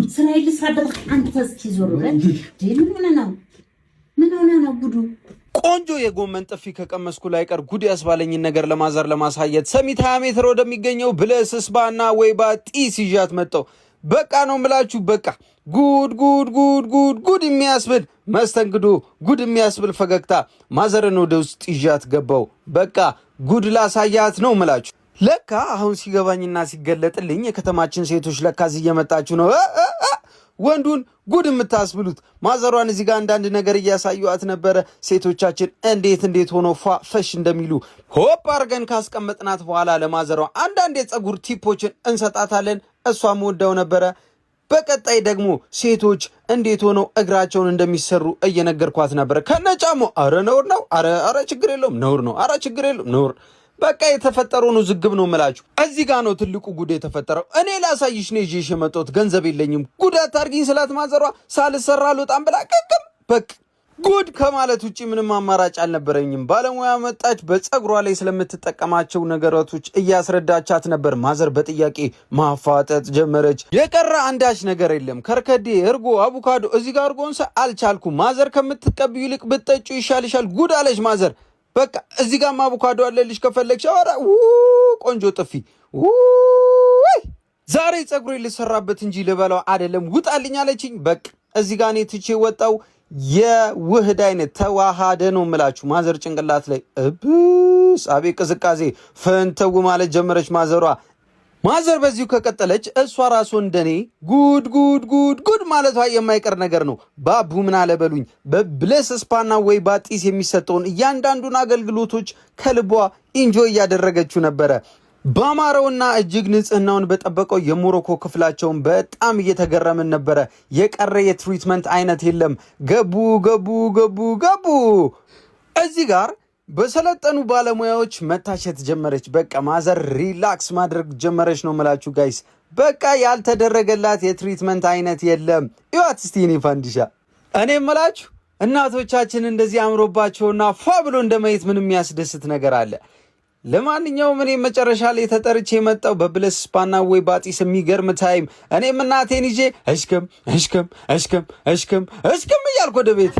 እስራኤል ሳደርክ አንተ እስኪ ዞር በል። ምን ሆነ ነው ጉዱ? ቆንጆ የጎመን ጥፊ ከቀመስኩ ላይ ቀር ጉድ ያስባለኝን ነገር ለማዘር ለማሳየት ሰሚት 20 ሜትር ወደሚገኘው ብለስ ስፓና ወይባ ጢስ ይዣት መጣሁ። በቃ ነው ምላችሁ። በቃ ጉድ የሚያስብል መስተንግዶ፣ ጉድ የሚያስብል ፈገግታ። ማዘርን ወደ ውስጥ ይዣት ገባው። በቃ ጉድ ላሳያት ነው ምላችሁ። ለካ አሁን ሲገባኝና ሲገለጥልኝ የከተማችን ሴቶች ለካ እዚህ እየመጣችሁ ነው ወንዱን ጉድ የምታስብሉት። ማዘሯን እዚህ ጋር አንዳንድ ነገር እያሳዩአት ነበረ። ሴቶቻችን እንዴት ሆኖ ፈሽ እንደሚሉ ሆፕ አርገን ካስቀመጥናት በኋላ ለማዘሯ አንዳንድ የፀጉር ቲፖችን እንሰጣታለን። እሷም ወዳው ነበረ። በቀጣይ ደግሞ ሴቶች እንዴት ሆነው እግራቸውን እንደሚሰሩ እየነገርኳት ነበረ። ከነጫሞ አረ ነውር ነው፣ አረ ችግር የለውም፣ ነውር ነው፣ አረ ችግር የለውም፣ ነውር። በቃ የተፈጠረው ነው ዝግብ ነው ምላችሁ። እዚህ ጋር ነው ትልቁ ጉድ የተፈጠረው። እኔ ላሳይሽ ነው ይዤሽ የመጣሁት፣ ገንዘብ የለኝም። ጉድ አታርጊኝ ስላት ማዘሯ ሳልሰራ አልወጣም ብላ ቀቅም። በቃ ጉድ ከማለት ውጪ ምንም አማራጭ አልነበረኝም። ባለሙያ መጣች። በፀጉሯ ላይ ስለምትጠቀማቸው ነገራቶች እያስረዳቻት ነበር። ማዘር በጥያቄ ማፋጠጥ ጀመረች። የቀረ አንዳች ነገር የለም። ከርከዴ፣ እርጎ፣ አቮካዶ እዚህ ጋር እርጎን አልቻልኩም። ማዘር ከምትቀብዩ ይልቅ ብትጠጩ ይሻልሻል ጉድ አለች ማዘር። በቃ እዚህ ጋር አቮካዶ አለልሽ ከፈለግሽ። አረ ቆንጆ ጥፊ። ዛሬ ፀጉሬ ልሰራበት እንጂ ልበላው አይደለም። ውጣልኝ አለችኝ። በቃ እዚህ ጋር እኔ ትቼ ወጣው። የውህድ አይነት ተዋሃደ ነው ምላችሁ። ማዘር ጭንቅላት ላይ እብስ አቤት ቅዝቃዜ ፈንተው ማለት ጀመረች ማዘሯ። ማዘር በዚሁ ከቀጠለች እሷ ራሱ እንደኔ ጉድ ማለቷ የማይቀር ነገር ነው። ባቡ ምን አለበሉኝ። በብለስ ስፓና ወይባ ጢስ የሚሰጠውን እያንዳንዱን አገልግሎቶች ከልቧ ኢንጆይ እያደረገችው ነበረ። በአማረውና እጅግ ንጽህናውን በጠበቀው የሞሮኮ ክፍላቸውን በጣም እየተገረምን ነበረ። የቀረ የትሪትመንት አይነት የለም። ገቡ። እዚህ ጋር በሰለጠኑ ባለሙያዎች መታሸት ጀመረች። በቃ ማዘር ሪላክስ ማድረግ ጀመረች ነው ምላችሁ ጋይስ። በቃ ያልተደረገላት የትሪትመንት አይነት የለም። ይዋት እስቲ እኔ ፋንዲሻ። እኔ ምላችሁ እናቶቻችን እንደዚህ አምሮባቸውና ፏ ብሎ እንደማየት ምንም የሚያስደስት ነገር አለ? ለማንኛውም እኔ መጨረሻ ላይ ተጠርቼ የመጣው በብለስ ስፓና ወይባ ጢስ የሚገርም ታይም። እኔም እናቴን ይዤ እሽክም እያልኩ ወደ ቤት